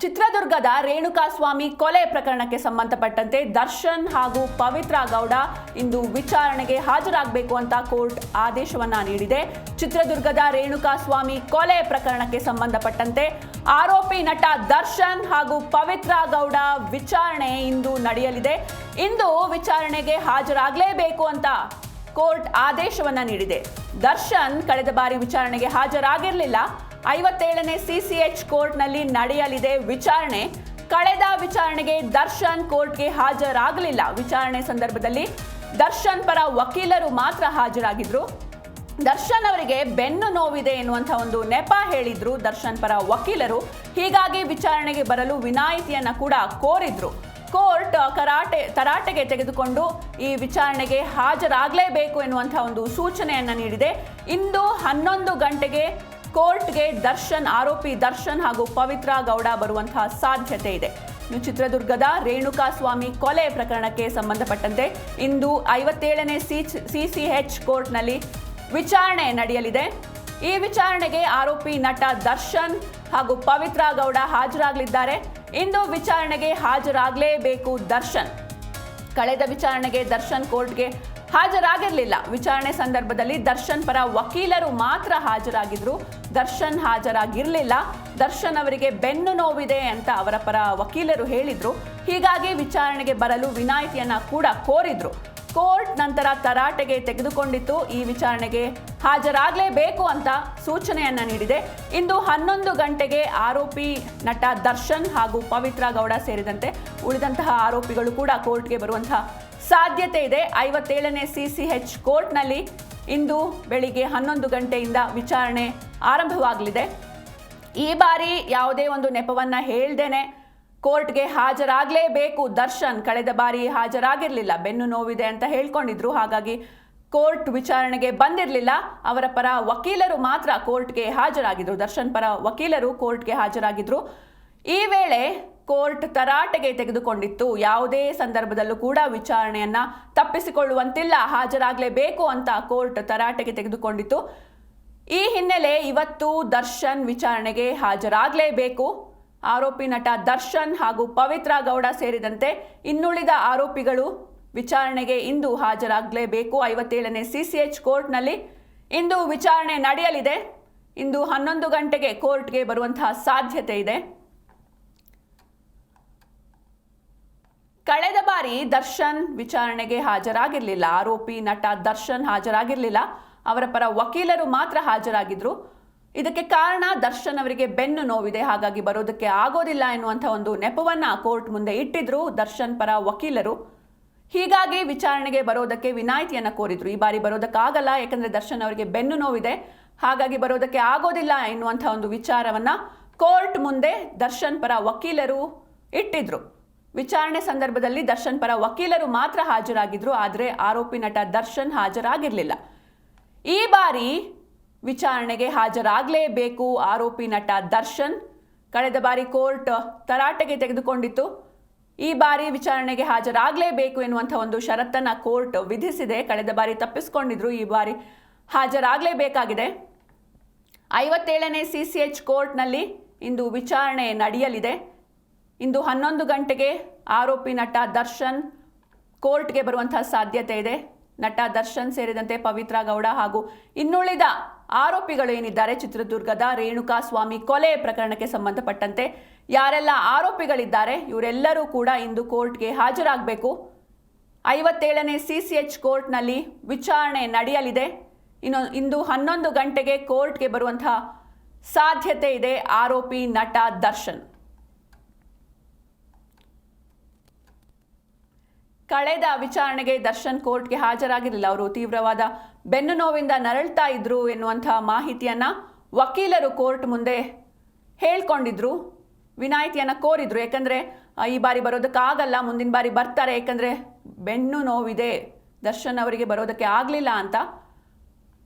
ಚಿತ್ರದುರ್ಗದ ರೇಣುಕಾಸ್ವಾಮಿ ಕೊಲೆ ಪ್ರಕರಣಕ್ಕೆ ಸಂಬಂಧಪಟ್ಟಂತೆ ದರ್ಶನ್ ಹಾಗೂ ಪವಿತ್ರ ಗೌಡ ಇಂದು ವಿಚಾರಣೆಗೆ ಹಾಜರಾಗಬೇಕು ಅಂತ ಕೋರ್ಟ್ ಆದೇಶವನ್ನ ನೀಡಿದೆ. ಚಿತ್ರದುರ್ಗದ ರೇಣುಕಾಸ್ವಾಮಿ ಕೊಲೆ ಪ್ರಕರಣಕ್ಕೆ ಸಂಬಂಧಪಟ್ಟಂತೆ ಆರೋಪಿ ನಟ ದರ್ಶನ್ ಹಾಗೂ ಪವಿತ್ರ ಗೌಡ ವಿಚಾರಣೆ ಇಂದು ನಡೆಯಲಿದೆ. ಇಂದು ವಿಚಾರಣೆಗೆ ಹಾಜರಾಗಲೇಬೇಕು ಅಂತ ಕೋರ್ಟ್ ಆದೇಶವನ್ನ ನೀಡಿದೆ. ದರ್ಶನ್ ಕಳೆದ ಬಾರಿ ವಿಚಾರಣೆಗೆ ಹಾಜರಾಗಿರಲಿಲ್ಲ. 57ನೇ ಸಿಸಿಎಚ್ ಕೋರ್ಟ್ನಲ್ಲಿ ನಡೆಯಲಿದೆ ವಿಚಾರಣೆ. ಕಳೆದ ವಿಚಾರಣೆಗೆ ದರ್ಶನ್ ಕೋರ್ಟ್ಗೆ ಹಾಜರಾಗಲಿಲ್ಲ. ವಿಚಾರಣೆ ಸಂದರ್ಭದಲ್ಲಿ ದರ್ಶನ್ ಪರ ವಕೀಲರು ಮಾತ್ರ ಹಾಜರಾಗಿದ್ರು. ದರ್ಶನ್ ಅವರಿಗೆ ಬೆನ್ನು ನೋವಿದೆ ಎನ್ನುವಂಥ ಒಂದು ನೆಪ ಹೇಳಿದ್ರು ದರ್ಶನ್ ಪರ ವಕೀಲರು. ಹೀಗಾಗಿ ವಿಚಾರಣೆಗೆ ಬರಲು ವಿನಾಯಿತಿಯನ್ನ ಕೂಡ ಕೋರಿದ್ರು. ಕೋರ್ಟ್ ತರಾಟೆಗೆ ತೆಗೆದುಕೊಂಡು ಈ ವಿಚಾರಣೆಗೆ ಹಾಜರಾಗಲೇಬೇಕು ಎನ್ನುವಂಥ ಒಂದು ಸೂಚನೆಯನ್ನ ನೀಡಿದೆ. ಇಂದು 11 ಗಂಟೆಗೆ ಕೋರ್ಟ್ಗೆ ಆರೋಪಿ ದರ್ಶನ್ ಹಾಗೂ ಪವಿತ್ರ ಗೌಡ ಬರುವಂತಹ ಸಾಧ್ಯತೆ ಇದೆ. ಇನ್ನು ಚಿತ್ರದುರ್ಗದ ರೇಣುಕಾಸ್ವಾಮಿ ಕೊಲೆ ಪ್ರಕರಣಕ್ಕೆ ಸಂಬಂಧಪಟ್ಟಂತೆ ಇಂದು 57ನೇ ಸಿಸಿಎಚ್ ಕೋರ್ಟ್ನಲ್ಲಿ ವಿಚಾರಣೆ ನಡೆಯಲಿದೆ. ಈ ವಿಚಾರಣೆಗೆ ಆರೋಪಿ ನಟ ದರ್ಶನ್ ಹಾಗೂ ಪವಿತ್ರ ಗೌಡ ಹಾಜರಾಗಲಿದ್ದಾರೆ. ಇಂದು ವಿಚಾರಣೆಗೆ ಹಾಜರಾಗಲೇಬೇಕು ದರ್ಶನ್. ಕಳೆದ ವಿಚಾರಣೆಗೆ ದರ್ಶನ್ ಕೋರ್ಟ್ಗೆ ಹಾಜರಾಗಿರಲಿಲ್ಲ. ವಿಚಾರಣೆ ಸಂದರ್ಭದಲ್ಲಿ ದರ್ಶನ್ ಪರ ವಕೀಲರು ಮಾತ್ರ ಹಾಜರಾಗಿದ್ರು. ದರ್ಶನ್ ಹಾಜರಾಗಿರಲಿಲ್ಲ. ದರ್ಶನ್ ಅವರಿಗೆ ಬೆನ್ನು ನೋವಿದೆ ಅಂತ ಅವರ ಪರ ವಕೀಲರು ಹೇಳಿದ್ರು. ಹೀಗಾಗಿ ವಿಚಾರಣೆಗೆ ಬರಲು ವಿನಾಯಿತಿಯನ್ನ ಕೂಡ ಕೋರಿದ್ರು. ಕೋರ್ಟ್ ನಂತರ ತರಾಟೆಗೆ ತೆಗೆದುಕೊಂಡಿತ್ತು. ಈ ವಿಚಾರಣೆಗೆ ಹಾಜರಾಗಲೇಬೇಕು ಅಂತ ಸೂಚನೆಯನ್ನ ನೀಡಿದೆ. ಇಂದು 11 ಗಂಟೆಗೆ ಆರೋಪಿ ನಟ ದರ್ಶನ್ ಹಾಗೂ ಪವಿತ್ರ ಗೌಡ ಸೇರಿದಂತೆ ಉಳಿದಂತಹ ಆರೋಪಿಗಳು ಕೂಡ ಕೋರ್ಟ್ಗೆ ಬರುವಂತಹ ಸಾಧ್ಯತೆ ಇದೆ. 57ನೇ ಸಿಸಿಎಚ್ ಕೋರ್ಟ್ನಲ್ಲಿ ಇಂದು ಬೆಳಿಗ್ಗೆ 11 ಗಂಟೆಯಿಂದ ವಿಚಾರಣೆ ಆರಂಭವಾಗಲಿದೆ. ಈ ಬಾರಿ ಯಾವುದೇ ಒಂದು ನೆಪವನ್ನ ಹೇಳ್ದೇನೆ ಕೋರ್ಟ್ಗೆ ಹಾಜರಾಗಲೇಬೇಕು ದರ್ಶನ್. ಕಳೆದ ಬಾರಿ ಹಾಜರಾಗಿರಲಿಲ್ಲ, ಬೆನ್ನು ನೋವಿದೆ ಅಂತ ಹೇಳ್ಕೊಂಡಿದ್ರು. ಹಾಗಾಗಿ ಕೋರ್ಟ್ ವಿಚಾರಣೆಗೆ ಬಂದಿರಲಿಲ್ಲ. ಅವರ ಪರ ವಕೀಲರು ಮಾತ್ರ ಕೋರ್ಟ್ಗೆ ಹಾಜರಾಗಿದ್ರು. ದರ್ಶನ್ ಪರ ವಕೀಲರು ಕೋರ್ಟ್ಗೆ ಹಾಜರಾಗಿದ್ರು. ಈ ವೇಳೆ ಕೋರ್ಟ್ ತರಾಟೆಗೆ ತೆಗೆದುಕೊಂಡಿತ್ತು. ಯಾವುದೇ ಸಂದರ್ಭದಲ್ಲೂ ಕೂಡ ವಿಚಾರಣೆಯನ್ನ ತಪ್ಪಿಸಿಕೊಳ್ಳುವಂತಿಲ್ಲ, ಹಾಜರಾಗಲೇಬೇಕು ಅಂತ ಕೋರ್ಟ್ ತರಾಟೆಗೆ ತೆಗೆದುಕೊಂಡಿತ್ತು. ಈ ಹಿನ್ನೆಲೆ ಇವತ್ತು ದರ್ಶನ್ ವಿಚಾರಣೆಗೆ ಹಾಜರಾಗಲೇಬೇಕು. ಆರೋಪಿ ನಟ ದರ್ಶನ್ ಹಾಗೂ ಪವಿತ್ರ ಗೌಡ ಸೇರಿದಂತೆ ಇನ್ನುಳಿದ ಆರೋಪಿಗಳು ವಿಚಾರಣೆಗೆ ಇಂದು ಹಾಜರಾಗಲೇಬೇಕು. 57ನೇ ಸಿಸಿಎಚ್ ಕೋರ್ಟ್ನಲ್ಲಿ ಇಂದು ವಿಚಾರಣೆ ನಡೆಯಲಿದೆ. ಇಂದು 11 ಗಂಟೆಗೆ ಕೋರ್ಟ್ಗೆ ಬರುವಂತಹ ಸಾಧ್ಯತೆ ಇದೆ. ಕಳೆದ ಬಾರಿ ದರ್ಶನ್ ವಿಚಾರಣೆಗೆ ಹಾಜರಾಗಿರಲಿಲ್ಲ. ಆರೋಪಿ ನಟ ದರ್ಶನ್ ಹಾಜರಾಗಿರಲಿಲ್ಲ. ಅವರ ಪರ ವಕೀಲರು ಮಾತ್ರ ಹಾಜರಾಗಿದ್ರು. ಇದಕ್ಕೆ ಕಾರಣ ದರ್ಶನ್ ಅವರಿಗೆ ಬೆನ್ನು ನೋವಿದೆ, ಹಾಗಾಗಿ ಬರೋದಕ್ಕೆ ಆಗೋದಿಲ್ಲ ಎನ್ನುವಂಥ ಒಂದು ನೆಪವನ್ನ ಕೋರ್ಟ್ ಮುಂದೆ ಇಟ್ಟಿದ್ರು ದರ್ಶನ್ ಪರ ವಕೀಲರು. ಹೀಗಾಗಿ ವಿಚಾರಣೆಗೆ ಬರೋದಕ್ಕೆ ವಿನಾಯಿತಿಯನ್ನ ಕೋರಿದ್ರು. ಈ ಬಾರಿ ಬರೋದಕ್ಕಾಗಲ್ಲ, ಯಾಕಂದ್ರೆ ದರ್ಶನ್ ಅವರಿಗೆ ಬೆನ್ನು ನೋವಿದೆ, ಹಾಗಾಗಿ ಬರೋದಕ್ಕೆ ಆಗೋದಿಲ್ಲ ಎನ್ನುವಂಥ ಒಂದು ವಿಚಾರವನ್ನ ಕೋರ್ಟ್ ಮುಂದೆ ದರ್ಶನ್ ಪರ ವಕೀಲರು ಇಟ್ಟಿದ್ರು. ವಿಚಾರಣೆ ಸಂದರ್ಭದಲ್ಲಿ ದರ್ಶನ್ ಪರ ವಕೀಲರು ಮಾತ್ರ ಹಾಜರಾಗಿದ್ರು. ಆದರೆ ಆರೋಪಿ ನಟ ದರ್ಶನ್ ಹಾಜರಾಗಿರಲಿಲ್ಲ. ಈ ಬಾರಿ ವಿಚಾರಣೆಗೆ ಹಾಜರಾಗಲೇಬೇಕು ಆರೋಪಿ ನಟ ದರ್ಶನ್. ಕಳೆದ ಬಾರಿ ಕೋರ್ಟ್ ತರಾಟೆಗೆ ತೆಗೆದುಕೊಂಡಿತ್ತು. ಈ ಬಾರಿ ವಿಚಾರಣೆಗೆ ಹಾಜರಾಗಲೇಬೇಕು ಎನ್ನುವಂಥ ಒಂದು ಷರತ್ತನ್ನ ಕೋರ್ಟ್ ವಿಧಿಸಿದೆ. ಕಳೆದ ಬಾರಿ ತಪ್ಪಿಸಿಕೊಂಡಿದ್ರು, ಈ ಬಾರಿ ಹಾಜರಾಗಲೇಬೇಕಾಗಿದೆ. 57ನೇ ಸಿಸಿಎಚ್ ಕೋರ್ಟ್ನಲ್ಲಿ ಇಂದು ವಿಚಾರಣೆ ನಡೆಯಲಿದೆ. ಇಂದು 11 ಗಂಟೆಗೆ ಆರೋಪಿ ನಟ ದರ್ಶನ್ ಕೋರ್ಟ್ಗೆ ಬರುವಂತಹ ಸಾಧ್ಯತೆ ಇದೆ. ನಟ ದರ್ಶನ್ ಸೇರಿದಂತೆ ಪವಿತ್ರ ಗೌಡ ಹಾಗೂ ಇನ್ನುಳಿದ ಆರೋಪಿಗಳು ಏನಿದ್ದಾರೆ ಚಿತ್ರದುರ್ಗದ ರೇಣುಕಾಸ್ವಾಮಿ ಕೊಲೆ ಪ್ರಕರಣಕ್ಕೆ ಸಂಬಂಧಪಟ್ಟಂತೆ ಯಾರೆಲ್ಲ ಆರೋಪಿಗಳಿದ್ದಾರೆ ಇವರೆಲ್ಲರೂ ಕೂಡ ಇಂದು ಕೋರ್ಟ್ಗೆ ಹಾಜರಾಗಬೇಕು. 57ನೇ ಸಿಸಿಎಚ್ ಕೋರ್ಟ್ನಲ್ಲಿ ವಿಚಾರಣೆ ನಡೆಯಲಿದೆ. ಇಂದು 11 ಗಂಟೆಗೆ ಕೋರ್ಟ್ಗೆ ಬರುವಂತಹ ಸಾಧ್ಯತೆ ಇದೆ ಆರೋಪಿ ನಟ ದರ್ಶನ್. ಕಳೆದ ವಿಚಾರಣೆಗೆ ದರ್ಶನ್ ಕೋರ್ಟ್ಗೆ ಹಾಜರಾಗಿರಲಿಲ್ಲ. ಅವರು ತೀವ್ರವಾದ ಬೆನ್ನು ನೋವಿಂದ ನರಳ್ತಾ ಇದ್ರು ಎನ್ನುವಂತಹ ಮಾಹಿತಿಯನ್ನ ವಕೀಲರು ಕೋರ್ಟ್ ಮುಂದೆ ಹೇಳ್ಕೊಂಡಿದ್ರು. ವಿನಾಯಿತಿಯನ್ನ ಕೋರಿದ್ರು. ಯಾಕಂದ್ರೆ ಈ ಬಾರಿ ಬರೋದಕ್ಕಾಗಲ್ಲ, ಮುಂದಿನ ಬಾರಿ ಬರ್ತಾರೆ, ಯಾಕಂದ್ರೆ ಬೆನ್ನು ನೋವಿದೆ, ದರ್ಶನ್ ಅವರಿಗೆ ಬರೋದಕ್ಕೆ ಆಗಲಿಲ್ಲ ಅಂತ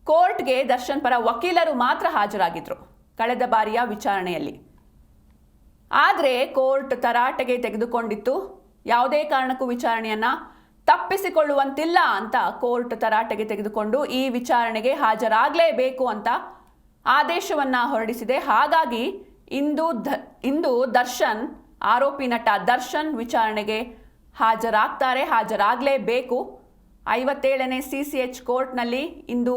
ಕೋರ್ಟ್ಗೆ ದರ್ಶನ್ ಪರ ವಕೀಲರು ಮಾತ್ರ ಹಾಜರಾಗಿದ್ರು ಕಳೆದ ಬಾರಿಯ ವಿಚಾರಣೆಯಲ್ಲಿ. ಆದರೆ ಕೋರ್ಟ್ ತರಾಟೆಗೆ ತೆಗೆದುಕೊಂಡಿತ್ತು. ಯಾವುದೇ ಕಾರಣಕ್ಕೂ ವಿಚಾರಣೆಯನ್ನ ತಪ್ಪಿಸಿಕೊಳ್ಳುವಂತಿಲ್ಲ ಅಂತ ಕೋರ್ಟ್ ತರಾಟೆಗೆ ತೆಗೆದುಕೊಂಡು ಈ ವಿಚಾರಣೆಗೆ ಹಾಜರಾಗಲೇಬೇಕು ಅಂತ ಆದೇಶವನ್ನ ಹೊರಡಿಸಿದೆ. ಹಾಗಾಗಿ ಇಂದು ದರ್ಶನ್ ಆರೋಪಿ ನಟ ದರ್ಶನ್ ವಿಚಾರಣೆಗೆ ಹಾಜರಾಗಲೇಬೇಕು. 57ನೇ CCH ಕೋರ್ಟ್ನಲ್ಲಿ ಇಂದು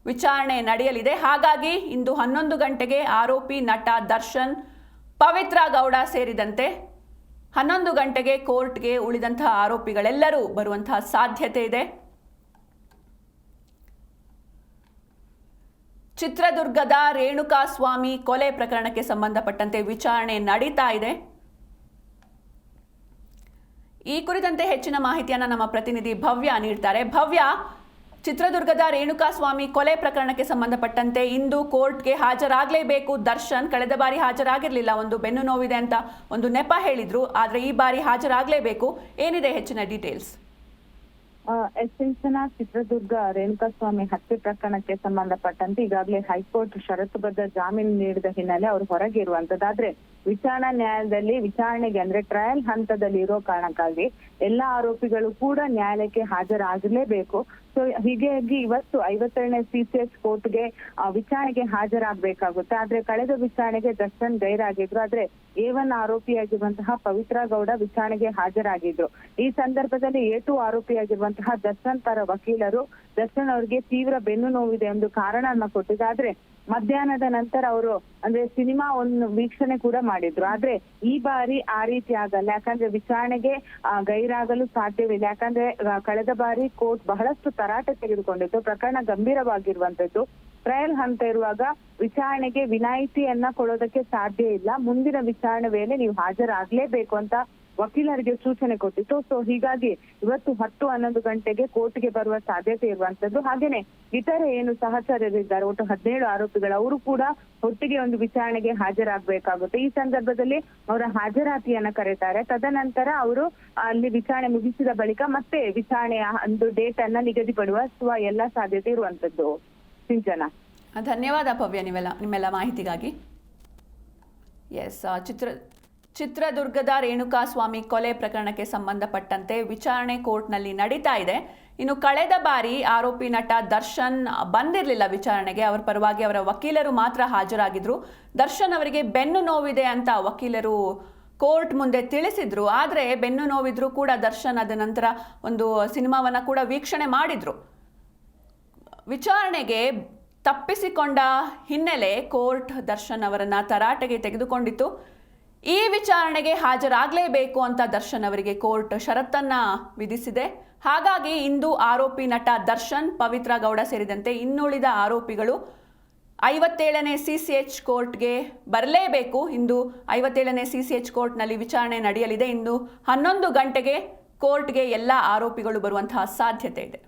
ವಿಚಾರಣೆ ನಡೆಯಲಿದೆ. ಹಾಗಾಗಿ ಇಂದು 11 ಗಂಟೆಗೆ ಆರೋಪಿ ನಟ ದರ್ಶನ್, ಪವಿತ್ರ ಗೌಡ ಸೇರಿದಂತೆ 11 ಗಂಟೆಗೆ ಕೋರ್ಟ್ಗೆ ಉಳಿದಂತಹ ಆರೋಪಿಗಳೆಲ್ಲರೂ ಬರುವಂತಹ ಸಾಧ್ಯತೆ ಇದೆ. ಚಿತ್ರದುರ್ಗದ ರೇಣುಕಾಸ್ವಾಮಿ ಕೊಲೆ ಪ್ರಕರಣಕ್ಕೆ ಸಂಬಂಧಪಟ್ಟಂತೆ ವಿಚಾರಣೆ ನಡೀತಾ ಇದೆ. ಈ ಕುರಿತಂತೆ ಹೆಚ್ಚಿನ ಮಾಹಿತಿಯನ್ನು ನಮ್ಮ ಪ್ರತಿನಿಧಿ ಭವ್ಯ ನೀಡ್ತಾರೆ. ಭವ್ಯ, ಚಿತ್ರದುರ್ಗದ ರೇಣುಕಾಸ್ವಾಮಿ ಕೊಲೆ ಪ್ರಕರಣಕ್ಕೆ ಸಂಬಂಧಪಟ್ಟಂತೆ ಇಂದು ಕೋರ್ಟ್ಗೆ ಹಾಜರಾಗಲೇಬೇಕು ದರ್ಶನ್. ಕಳೆದ ಬಾರಿ ಹಾಜರಾಗಿರಲಿಲ್ಲ, ಒಂದು ಬೆನ್ನು ನೋವಿದೆ ಅಂತ ಒಂದು ನೆಪ ಹೇಳಿದ್ರು. ಆದರೆ ಈ ಬಾರಿ ಹಾಜರಾಗಲೇಬೇಕು. ಏನಿದೆ ಹೆಚ್ಚಿನ ಡೀಟೇಲ್ಸ್? ಎಸ್ಟೇಷನ್ ಚಿತ್ರದುರ್ಗ ರೇಣುಕಾಸ್ವಾಮಿ ಹತ್ಯೆ ಪ್ರಕರಣಕ್ಕೆ ಸಂಬಂಧಪಟ್ಟಂತೆ ಈಗಾಗಲೇ ಹೈಕೋರ್ಟ್ ಷರತ್ತುಬದ್ಧ ಜಾಮೀನು ನೀಡಿದ ಹಿನ್ನೆಲೆ ಅವರು ಹೊರಗೆ ಇರುವಂತದ್ದಾದ್ರೆ ವಿಚಾರಣಾ ನ್ಯಾಯಾಲಯದಲ್ಲಿ ವಿಚಾರಣೆಗೆ ಅಂದ್ರೆ ಟ್ರಯಲ್ ಹಂತದಲ್ಲಿ ಇರೋ ಕಾರಣಕ್ಕಾಗಿ ಎಲ್ಲಾ ಆರೋಪಿಗಳು ಕೂಡ ನ್ಯಾಯಾಲಯಕ್ಕೆ ಹಾಜರಾಗಲೇಬೇಕು. ಸೊ ಹೀಗಾಗಿ ಇವತ್ತು 57ನೇ CCH ಕೋರ್ಟ್ಗೆ ವಿಚಾರಣೆಗೆ ಹಾಜರಾಗಬೇಕಾಗುತ್ತೆ. ಆದ್ರೆ ಕಳೆದ ವಿಚಾರಣೆಗೆ ದರ್ಶನ್ ಗೈರಾಗಿದ್ರು. ಆದ್ರೆ A1 ಆರೋಪಿಯಾಗಿರುವಂತಹ ಪವಿತ್ರ ಗೌಡ ವಿಚಾರಣೆಗೆ ಹಾಜರಾಗಿದ್ರು. ಈ ಸಂದರ್ಭದಲ್ಲಿ A2 ಆರೋಪಿಯಾಗಿರುವಂತಹ ದರ್ಶನ್ ಪರ ವಕೀಲರು ದರ್ಶನ್ ಅವರಿಗೆ ತೀವ್ರ ಬೆನ್ನು ನೋವಿದೆ ಎಂದು ಕಾರಣವನ್ನ ಕೊಟ್ಟಿದ್ದಾರೆ. ಮಧ್ಯಾಹ್ನದ ನಂತರ ಅವರು ಅಂದ್ರೆ ಸಿನಿಮಾ ಒಂದು ವೀಕ್ಷಣೆ ಕೂಡ ಮಾಡಿದ್ರು. ಆದ್ರೆ ಈ ಬಾರಿ ಆ ರೀತಿ ಆಗಲ್ಲ. ಯಾಕಂದ್ರೆ ವಿಚಾರಣೆಗೆ ಗೈರಾಗಲು ಸಾಧ್ಯವಿಲ್ಲ. ಯಾಕಂದ್ರೆ ಕಳೆದ ಬಾರಿ ಕೋರ್ಟ್ ಬಹಳಷ್ಟು ತರಾಟೆ ತೆಗೆದುಕೊಂಡಿತ್ತು. ಪ್ರಕರಣ ಗಂಭೀರವಾಗಿರುವಂತದ್ದು. ಟ್ರಯಲ್ ಹಂತ ಇರುವಾಗ ವಿಚಾರಣೆಗೆ ವಿನಾಯಿತಿಯನ್ನ ಕೊಡೋದಕ್ಕೆ ಸಾಧ್ಯ ಇಲ್ಲ. ಮುಂದಿನ ವಿಚಾರಣೆ ವೇಳೆ ನೀವು ಹಾಜರಾಗ್ಲೇಬೇಕು ಅಂತ ವಕೀಲರಿಗೆ ಸೂಚನೆ ಕೊಟ್ಟಿತ್ತು. ಸೊ ಹೀಗಾಗಿ ಇವತ್ತು 10-11 ಗಂಟೆಗೆ ಕೋರ್ಟ್ಗೆ ಬರುವ ಸಾಧ್ಯತೆ ಇರುವಂತದ್ದು. ಹಾಗೇನೆ ಇತರೆ ಏನು ಸಹಚರರಿದ್ದಾರೆ, ಒಟ್ಟು 17 ಆರೋಪಿಗಳು, ಅವರು ಕೂಡ ಒಟ್ಟಿಗೆ ಒಂದು ವಿಚಾರಣೆಗೆ ಹಾಜರಾಗಬೇಕಾಗುತ್ತೆ. ಈ ಸಂದರ್ಭದಲ್ಲಿ ಅವರ ಹಾಜರಾತಿಯನ್ನ ಕರೀತಾರೆ. ತದನಂತರ ಅವರು ಅಲ್ಲಿ ವಿಚಾರಣೆ ಮುಗಿಸಿದ ಬಳಿಕ ಮತ್ತೆ ವಿಚಾರಣೆಯ ಒಂದು ಡೇಟ್ ಅನ್ನ ನಿಗದಿಪಡಿಸುವ ಎಲ್ಲ ಸಾಧ್ಯತೆ ಇರುವಂತದ್ದು. ಸಿಂಚನ, ಧನ್ಯವಾದ ಭವ್ಯ ನಿಮ್ಮೆಲ್ಲ ಮಾಹಿತಿಗಾಗಿ. ಎಸ್, ಚಿತ್ರದುರ್ಗದ ರೇಣುಕಾಸ್ವಾಮಿ ಕೊಲೆ ಪ್ರಕರಣಕ್ಕೆ ಸಂಬಂಧಪಟ್ಟಂತೆ ವಿಚಾರಣೆ ಕೋರ್ಟ್ನಲ್ಲಿ ನಡೀತಾ ಇದೆ. ಇನ್ನು ಕಳೆದ ಬಾರಿ ಆರೋಪಿ ನಟ ದರ್ಶನ್ ಬಂದಿರಲಿಲ್ಲ ವಿಚಾರಣೆಗೆ. ಅವರ ಪರವಾಗಿ ಅವರ ವಕೀಲರು ಮಾತ್ರ ಹಾಜರಾಗಿದ್ರು. ದರ್ಶನ್ ಅವರಿಗೆ ಬೆನ್ನು ನೋವಿದೆ ಅಂತ ವಕೀಲರು ಕೋರ್ಟ್ ಮುಂದೆ ತಿಳಿಸಿದ್ರು. ಆದರೆ ಬೆನ್ನು ನೋವಿದ್ರು ಕೂಡ ದರ್ಶನ್ ಅದ ನಂತರ ಒಂದು ಸಿನಿಮಾವನ್ನ ಕೂಡ ವೀಕ್ಷಣೆ ಮಾಡಿದ್ರು. ವಿಚಾರಣೆಗೆ ತಪ್ಪಿಸಿಕೊಂಡ ಹಿನ್ನೆಲೆ ಕೋರ್ಟ್ ದರ್ಶನ್ ಅವರನ್ನ ತರಾಟೆಗೆ ತೆಗೆದುಕೊಂಡಿತ್ತು. ಈ ವಿಚಾರಣೆಗೆ ಹಾಜರಾಗಲೇಬೇಕು ಅಂತ ದರ್ಶನ್ ಅವರಿಗೆ ಕೋರ್ಟ್ ಷರತ್ತನ್ನ ವಿಧಿಸಿದೆ. ಹಾಗಾಗಿ ಇಂದು ಆರೋಪಿ ನಟ ದರ್ಶನ್, ಪವಿತ್ರ ಗೌಡ ಸೇರಿದಂತೆ ಇನ್ನುಳಿದ ಆರೋಪಿಗಳು 57ನೇ CCH ಕೋರ್ಟ್ಗೆ ಬರಲೇಬೇಕು. ಇಂದು 57ನೇ CCH ಕೋರ್ಟ್ನಲ್ಲಿ ವಿಚಾರಣೆ ನಡೆಯಲಿದೆ. ಇಂದು 11 ಗಂಟೆಗೆ ಕೋರ್ಟ್ಗೆ ಎಲ್ಲ ಆರೋಪಿಗಳು ಬರುವಂತಹ ಸಾಧ್ಯತೆ ಇದೆ.